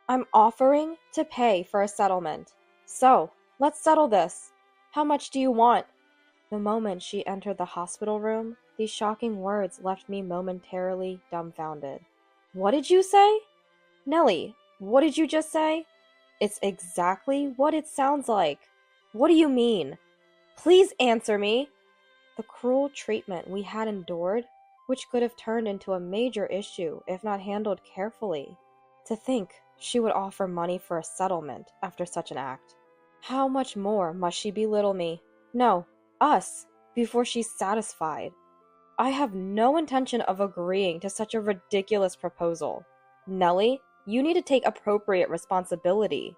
I'm offering to pay for a settlement. So, let's settle this. How much do you want? The moment she entered the hospital room, these shocking words left me momentarily dumbfounded. What did you say? Nellie, what did you just say? It's exactly what it sounds like. What do you mean? Please answer me. The cruel treatment we had endured, which could have turned into a major issue if not handled carefully. To think she would offer money for a settlement after such an act. How much more must she belittle me? No, us, before she's satisfied. I have no intention of agreeing to such a ridiculous proposal. Nellie, you need to take appropriate responsibility.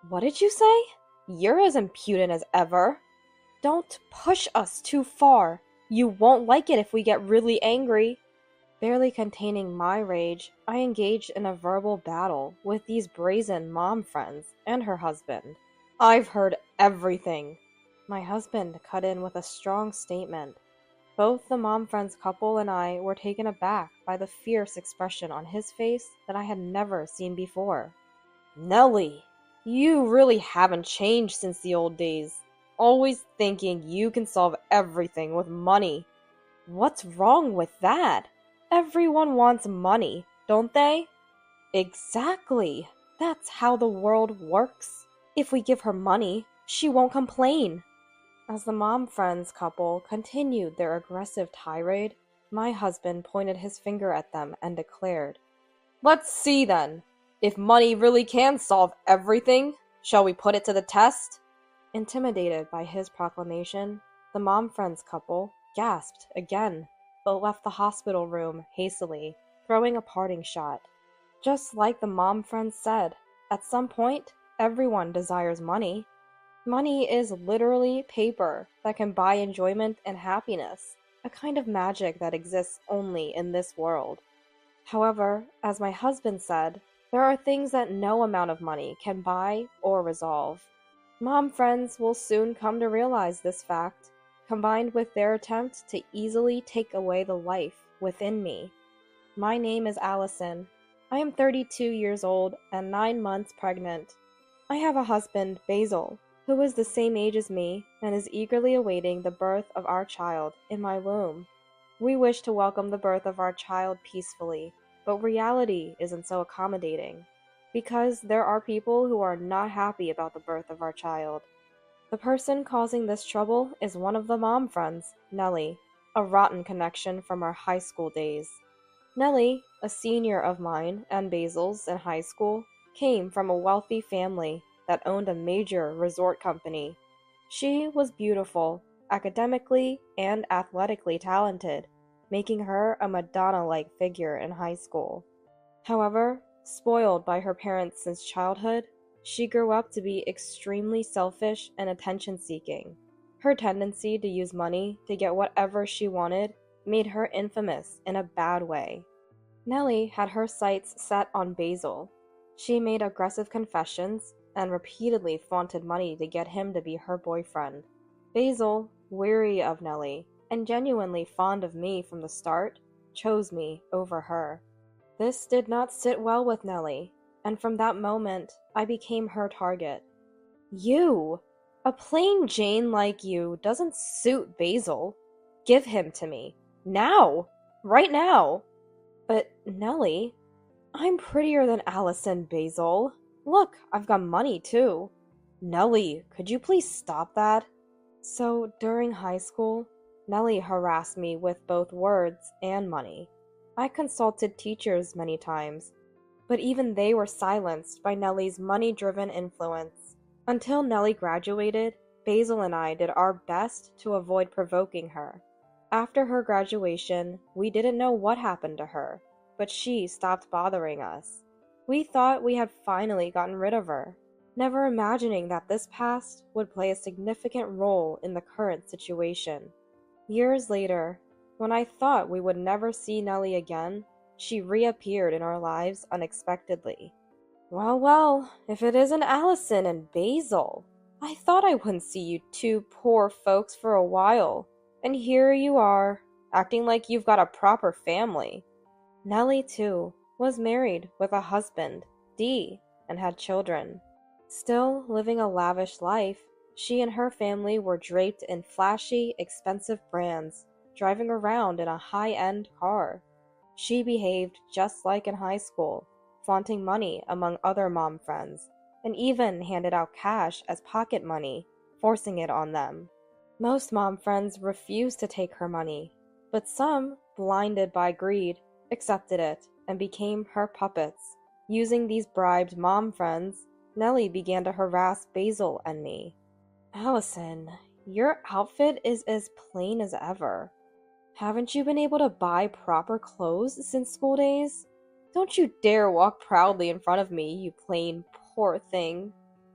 What did you say? You're as impudent as ever. Don't push us too far. You won't like it if we get really angry. Barely containing my rage, I engaged in a verbal battle with these brazen mom friends and her husband. I've heard everything. My husband cut in with a strong statement. Both the mom friends couple and I were taken aback by the fierce expression on his face that I had never seen before. Nellie, you really haven't changed since the old days. Always thinking you can solve everything with money. What's wrong with that? Everyone wants money, don't they? Exactly. That's how the world works. If we give her money, she won't complain. As the mom friends couple continued their aggressive tirade, my husband pointed his finger at them and declared, Let's see then. If money really can solve everything, shall we put it to the test? Intimidated by his proclamation, the mom friends couple gasped again, but left the hospital room hastily, throwing a parting shot. Just like the mom friends said, at some point, everyone desires money. Money is literally paper that can buy enjoyment and happiness, a kind of magic that exists only in this world. However, as my husband said, there are things that no amount of money can buy or resolve. Mom friends will soon come to realize this fact, combined with their attempt to easily take away the life within me. My name is Allison. I am 32 years old and 9 months pregnant. I have a husband, Basil, who is the same age as me and is eagerly awaiting the birth of our child in my womb. We wish to welcome the birth of our child peacefully, but reality isn't so accommodating, because there are people who are not happy about the birth of our child. The person causing this trouble is one of the mom friends, Nellie, a rotten connection from our high school days. Nellie, a senior of mine and Basil's in high school, came from a wealthy family that owned a major resort company. She was beautiful, academically and athletically talented, making her a Madonna-like figure in high school. However, spoiled by her parents since childhood, she grew up to be extremely selfish and attention-seeking. Her tendency to use money to get whatever she wanted made her infamous in a bad way. Nellie had her sights set on Basil. She made aggressive confessions and repeatedly flaunted money to get him to be her boyfriend. Basil, weary of Nellie and genuinely fond of me from the start, chose me over her. This did not sit well with Nellie, and from that moment, I became her target. You! A plain Jane like you doesn't suit Basil. Give him to me. Now! Right now! But, Nellie, I'm prettier than Allison, Basil. Look, I've got money, too. Nellie, could you please stop that? So, during high school, Nellie harassed me with both words and money. I consulted teachers many times, but even they were silenced by Nellie's money-driven influence. Until Nellie graduated, Basil and I did our best to avoid provoking her. After her graduation, we didn't know what happened to her, but she stopped bothering us. We thought we had finally gotten rid of her, never imagining that this past would play a significant role in the current situation. Years later, when I thought we would never see Nellie again, she reappeared in our lives unexpectedly. Well, if it isn't Allison and Basil. I thought I wouldn't see you two poor folks for a while, and here you are, acting like you've got a proper family. Nellie, too, was married with a husband, Dee, and had children. Still living a lavish life, she and her family were draped in flashy, expensive brands, driving around in a high-end car. She behaved just like in high school, flaunting money among other mom friends, and even handed out cash as pocket money, forcing it on them. Most mom friends refused to take her money, but some, blinded by greed, accepted it and became her puppets. Using these bribed mom friends, Nellie began to harass Basil and me. Allison, your outfit is as plain as ever. Haven't you been able to buy proper clothes since school days? Don't you dare walk proudly in front of me, you plain, poor thing.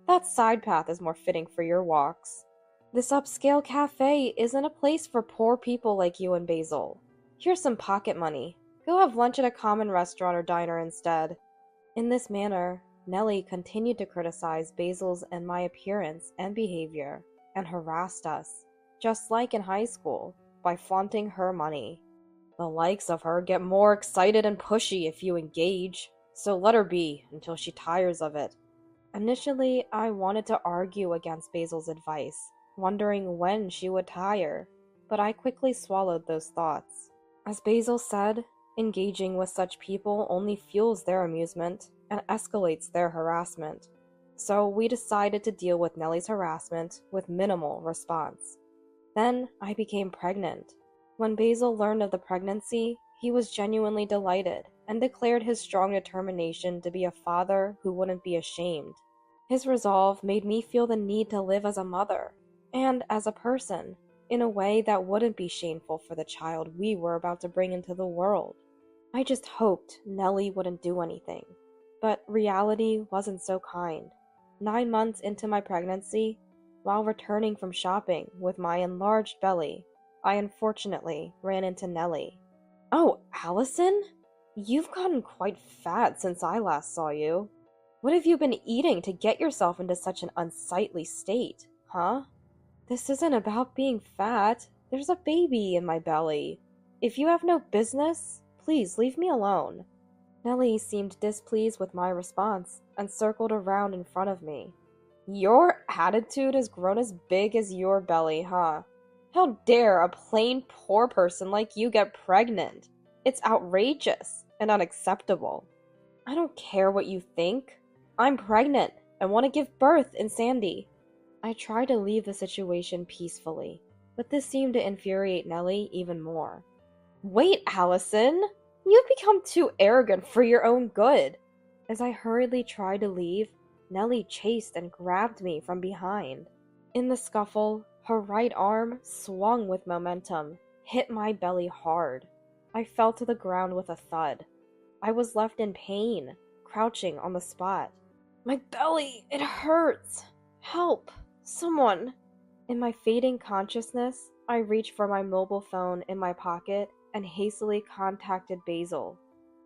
That side path is more fitting for your walks. This upscale cafe isn't a place for poor people like you and Basil. Here's some pocket money. Go have lunch at a common restaurant or diner instead. In this manner, Nellie continued to criticize Basil's and my appearance and behavior, and harassed us, just like in high school, by flaunting her money. The likes of her get more excited and pushy if you engage, so let her be until she tires of it. Initially, I wanted to argue against Basil's advice, wondering when she would tire, but I quickly swallowed those thoughts. As Basil said, engaging with such people only fuels their amusement and escalates their harassment. So we decided to deal with Nellie's harassment with minimal response. Then I became pregnant. When Basil learned of the pregnancy, he was genuinely delighted and declared his strong determination to be a father who wouldn't be ashamed. His resolve made me feel the need to live as a mother and as a person in a way that wouldn't be shameful for the child we were about to bring into the world. I just hoped Nellie wouldn't do anything, but reality wasn't so kind. 9 months into my pregnancy, while returning from shopping with my enlarged belly, I unfortunately ran into Nellie. "Oh, Allison? You've gotten quite fat since I last saw you. What have you been eating to get yourself into such an unsightly state, huh?" "This isn't about being fat. There's a baby in my belly. If you have no business, please leave me alone." Nellie seemed displeased with my response and circled around in front of me. "Your attitude has grown as big as your belly, huh? How dare a plain poor person like you get pregnant? It's outrageous and unacceptable." "I don't care what you think. I'm pregnant and want to give birth in Sandy." I tried to leave the situation peacefully, but this seemed to infuriate Nellie even more. "Wait, Allison! You've become too arrogant for your own good." As I hurriedly tried to leave, Nellie chased and grabbed me from behind. In the scuffle, her right arm, swung with momentum, hit my belly hard. I fell to the ground with a thud. I was left in pain, crouching on the spot. "My belly, it hurts! Help! Someone!" In my fading consciousness, I reached for my mobile phone in my pocket and hastily contacted Basil.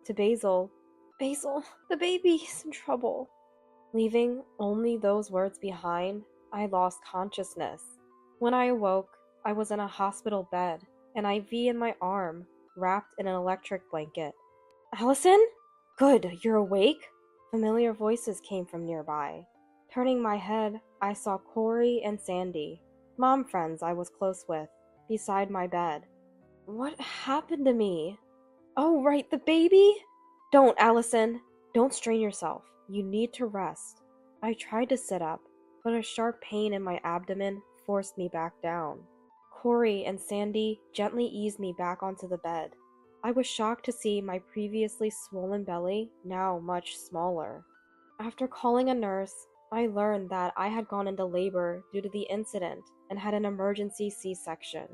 To Basil, "Basil, the baby's in trouble." Leaving only those words behind, I lost consciousness. When I awoke, I was in a hospital bed, an IV in my arm, wrapped in an electric blanket. "Allison? Good, you're awake?" Familiar voices came from nearby. Turning my head, I saw Corey and Sandy, mom friends I was close with, beside my bed. "What happened to me?" "Oh, right, the baby?" "Don't, Allison. Don't strain yourself. You need to rest." I tried to sit up, but a sharp pain in my abdomen forced me back down. Corey and Sandy gently eased me back onto the bed. I was shocked to see my previously swollen belly now much smaller. After calling a nurse, I learned that I had gone into labor due to the incident and had an emergency C-section.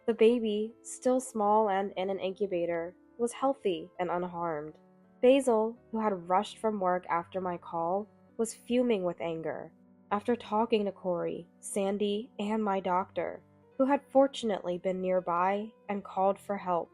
The baby, still small and in an incubator, was healthy and unharmed. Basil, who had rushed from work after my call, was fuming with anger. After talking to Corey, Sandy, and my doctor, who had fortunately been nearby and called for help,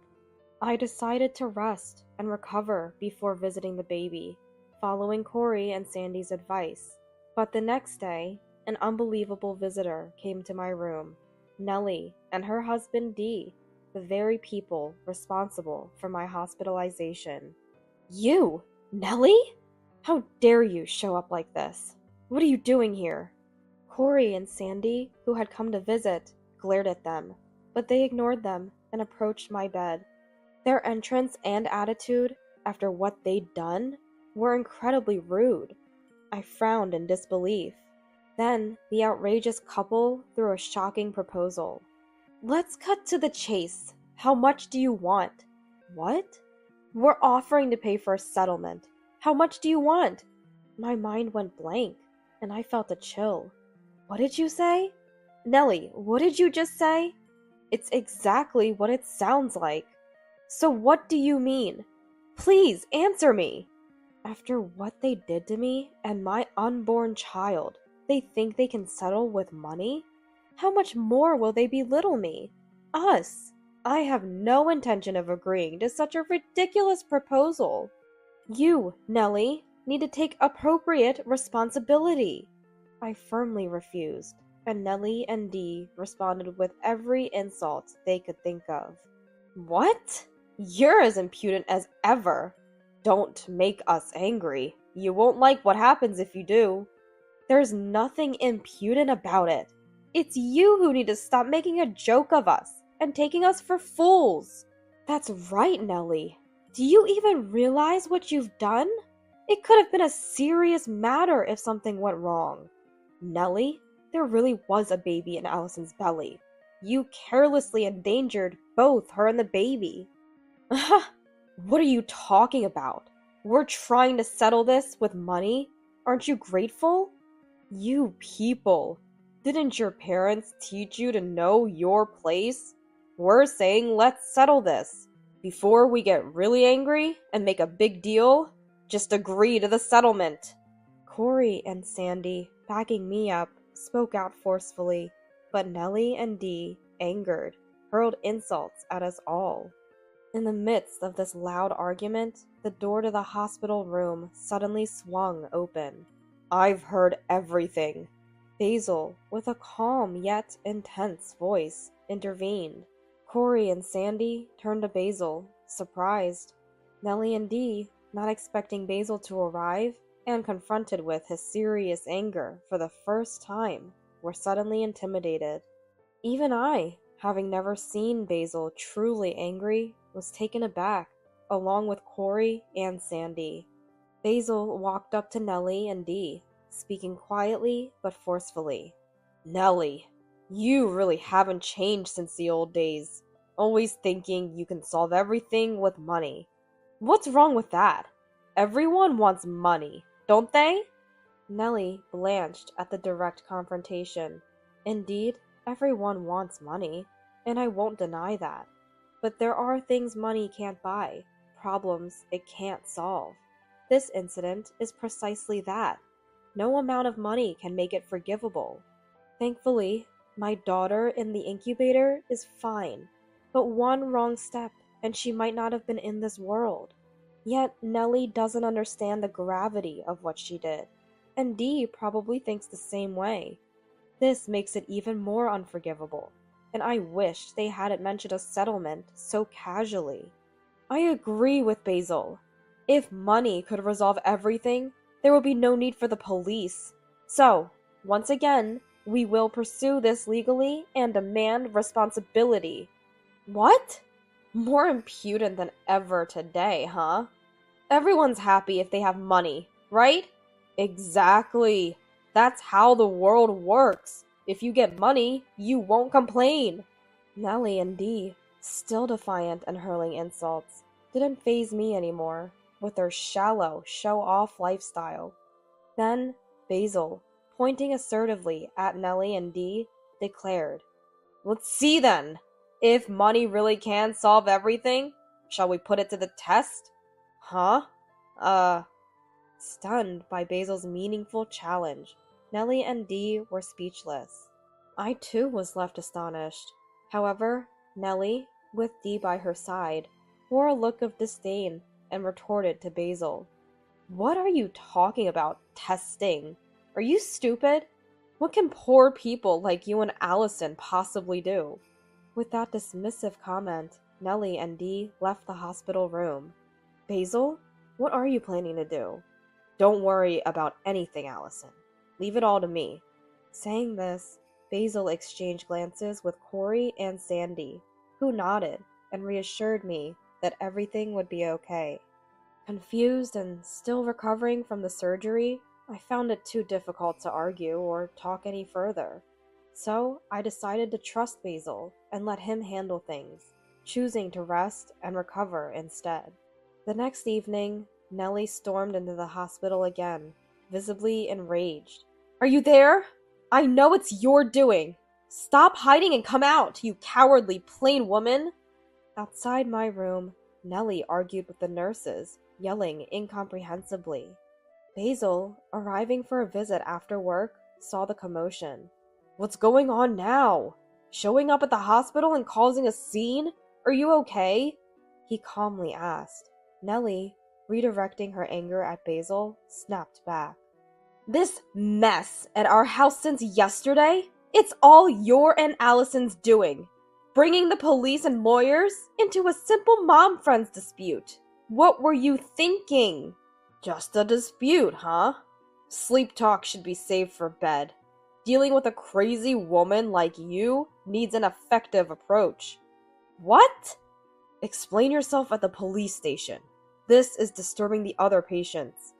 I decided to rest and recover before visiting the baby, following Corey and Sandy's advice. But the next day, an unbelievable visitor came to my room. Nellie and her husband Dee, the very people responsible for my hospitalization. "You, Nellie? How dare you show up like this? What are you doing here? Corey and Sandy, who had come to visit, glared at them, but they ignored them and approached my bed. Their entrance and attitude, after what they'd done, were incredibly rude. I frowned in disbelief. Then the outrageous couple threw a shocking proposal. Let's cut to the chase. How much do you want? What? We're offering to pay for a settlement. How much do you want? My mind went blank, and I felt a chill. What did you say? Nellie, what did you just say? It's exactly what it sounds like. So what do you mean? Please answer me. After what they did to me and my unborn child, they think they can settle with money? How much more will they belittle me? Us? I have no intention of agreeing to such a ridiculous proposal. You, Nellie, need to take appropriate responsibility. I firmly refused, and Nellie and Dee responded with every insult they could think of. What? You're as impudent as ever. Don't make us angry. You won't like what happens if you do. There's nothing impudent about it. It's you who need to stop making a joke of us and taking us for fools. That's right, Nellie. Do you even realize what you've done? It could have been a serious matter if something went wrong. Nellie, there really was a baby in Allison's belly. You carelessly endangered both her and the baby. What are you talking about? We're trying to settle this with money. Aren't you grateful? You people. Didn't your parents teach you to know your place? We're saying let's settle this. Before we get really angry and make a big deal, just agree to the settlement. Corey and Sandy, backing me up, spoke out forcefully, but Nellie and Dee, angered, hurled insults at us all. In the midst of this loud argument, the door to the hospital room suddenly swung open. I've heard everything. Basil, with a calm yet intense voice, intervened. Corey and Sandy turned to Basil, surprised. Nellie and Dee, not expecting Basil to arrive, and confronted with his serious anger for the first time, were suddenly intimidated. Even I, having never seen Basil truly angry, was taken aback, along with Corey and Sandy. Basil walked up to Nellie and Dee, speaking quietly but forcefully. Nellie, you really haven't changed since the old days, always thinking you can solve everything with money. What's wrong with that? Everyone wants money, don't they? Nellie blanched at the direct confrontation. Indeed, everyone wants money, and I won't deny that. But there are things money can't buy, problems it can't solve. This incident is precisely that. No amount of money can make it forgivable. Thankfully, my daughter in the incubator is fine, but one wrong step and she might not have been in this world. Yet Nellie doesn't understand the gravity of what she did, and Dee probably thinks the same way. This makes it even more unforgivable, and I wish they hadn't mentioned a settlement so casually. I agree with Basil. If money could resolve everything, there would be no need for the police. So, once again, we will pursue this legally and demand responsibility. What? More impudent than ever today, huh? Everyone's happy if they have money, right? Exactly. That's how the world works. If you get money, you won't complain. Nellie and Dee, still defiant and hurling insults, didn't faze me anymore with their shallow, show-off lifestyle. Then Basil, pointing assertively at Nellie and Dee, declared, Let's see then. If money really can solve everything, shall we put it to the test? Huh? Stunned by Basil's meaningful challenge, Nellie and Dee were speechless. I too was left astonished. However, Nellie, with Dee by her side, wore a look of disdain and retorted to Basil. What are you talking about, testing? Are you stupid? What can poor people like you and Allison possibly do? With that dismissive comment, Nellie and Dee left the hospital room. Basil, what are you planning to do? Don't worry about anything, Allison. Leave it all to me. Saying this, Basil exchanged glances with Corey and Sandy, who nodded and reassured me that everything would be okay. Confused and still recovering from the surgery, I found it too difficult to argue or talk any further. So I decided to trust Basil and let him handle things, choosing to rest and recover instead. The next evening, Nellie stormed into the hospital again, visibly enraged. Are you there? I know it's your doing. Stop hiding and come out, you cowardly plain woman! Outside my room, Nellie argued with the nurses, yelling incomprehensibly. Basil, arriving for a visit after work, saw the commotion. What's going on now? Showing up at the hospital and causing a scene? Are you okay? He calmly asked. Nellie, redirecting her anger at Basil, snapped back. This mess at our house since yesterday? It's all your and Allison's doing. Bringing the police and lawyers into a simple mom-friends dispute. What were you thinking? Just a dispute, huh? Sleep talk should be saved for bed. Dealing with a crazy woman like you needs an effective approach. What? Explain yourself at the police station. This is disturbing the other patients.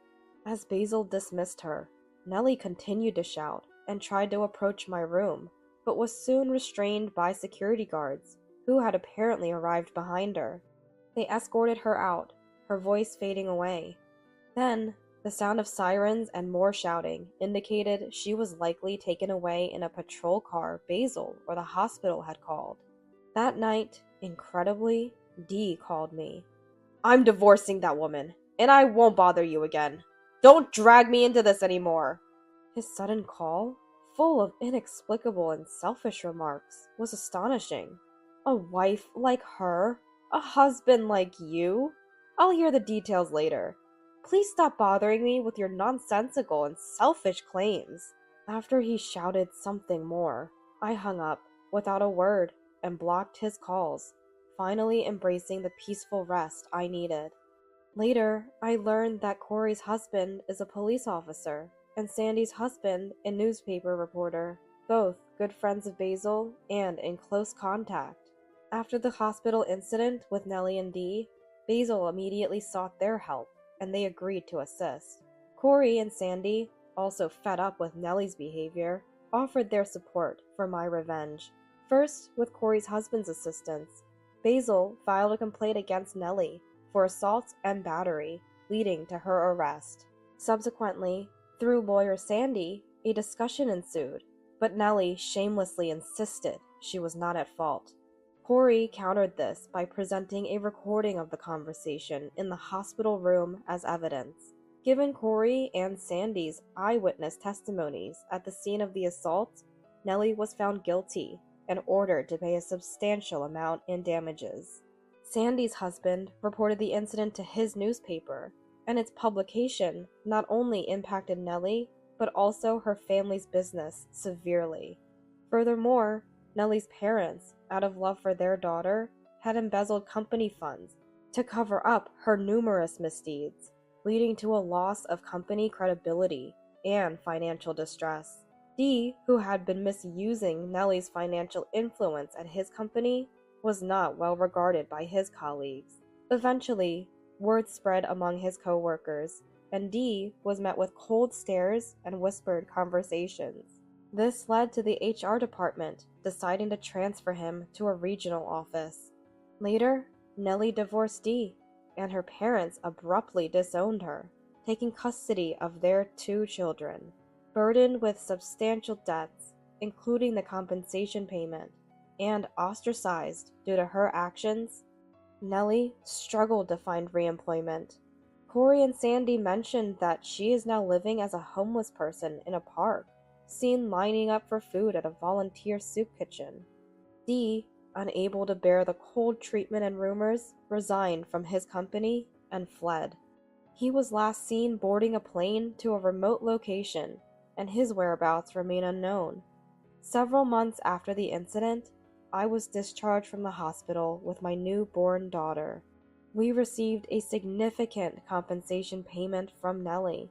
As Basil dismissed her, Nellie continued to shout and tried to approach my room, but was soon restrained by security guards, who had apparently arrived behind her. They escorted her out, her voice fading away. Then, the sound of sirens and more shouting indicated she was likely taken away in a patrol car Basil or the hospital had called. That night, incredibly, Dee called me. I'm divorcing that woman, and I won't bother you again. Don't drag me into this anymore. His sudden call, full of inexplicable and selfish remarks, was astonishing. A wife like her? A husband like you? I'll hear the details later. Please stop bothering me with your nonsensical and selfish claims. After he shouted something more, I hung up without a word and blocked his calls, finally embracing the peaceful rest I needed. Later, I learned that Corey's husband is a police officer, and Sandy's husband a newspaper reporter, both good friends of Basil and in close contact. After the hospital incident with Nellie and Dee, Basil immediately sought their help, and they agreed to assist. Corey and Sandy, also fed up with Nellie's behavior, offered their support for my revenge. First, with Corey's husband's assistance, Basil filed a complaint against Nellie for assault and battery, leading to her arrest. Subsequently, through lawyer Sandy, a discussion ensued, but Nellie shamelessly insisted she was not at fault. Corey countered this by presenting a recording of the conversation in the hospital room as evidence. Given Corey and Sandy's eyewitness testimonies at the scene of the assault, Nellie was found guilty and ordered to pay a substantial amount in damages. Sandy's husband reported the incident to his newspaper, and its publication not only impacted Nellie, but also her family's business severely. Furthermore, Nellie's parents, out of love for their daughter, had embezzled company funds to cover up her numerous misdeeds, leading to a loss of company credibility and financial distress. Dee, who had been misusing Nellie's financial influence at his company, was not well regarded by his colleagues. Eventually, word spread among his co-workers, and Dee was met with cold stares and whispered conversations. This led to the HR department deciding to transfer him to a regional office. Later, Nellie divorced Dee, and her parents abruptly disowned her, taking custody of their 2 children. Burdened with substantial debts, including the compensation payment, and ostracized due to her actions, Nellie struggled to find re-employment. Corey and Sandy mentioned that she is now living as a homeless person in a park, seen lining up for food at a volunteer soup kitchen. Dee, unable to bear the cold treatment and rumors, resigned from his company and fled. He was last seen boarding a plane to a remote location, and his whereabouts remain unknown. Several months after the incident, I was discharged from the hospital with my newborn daughter. We received a significant compensation payment from Nellie,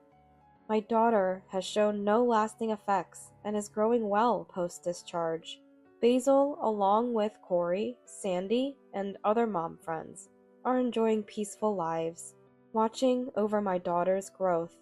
My daughter has shown no lasting effects and is growing well post-discharge. Basil, along with Corey, Sandy, and other mom friends, are enjoying peaceful lives. Watching over my daughter's growth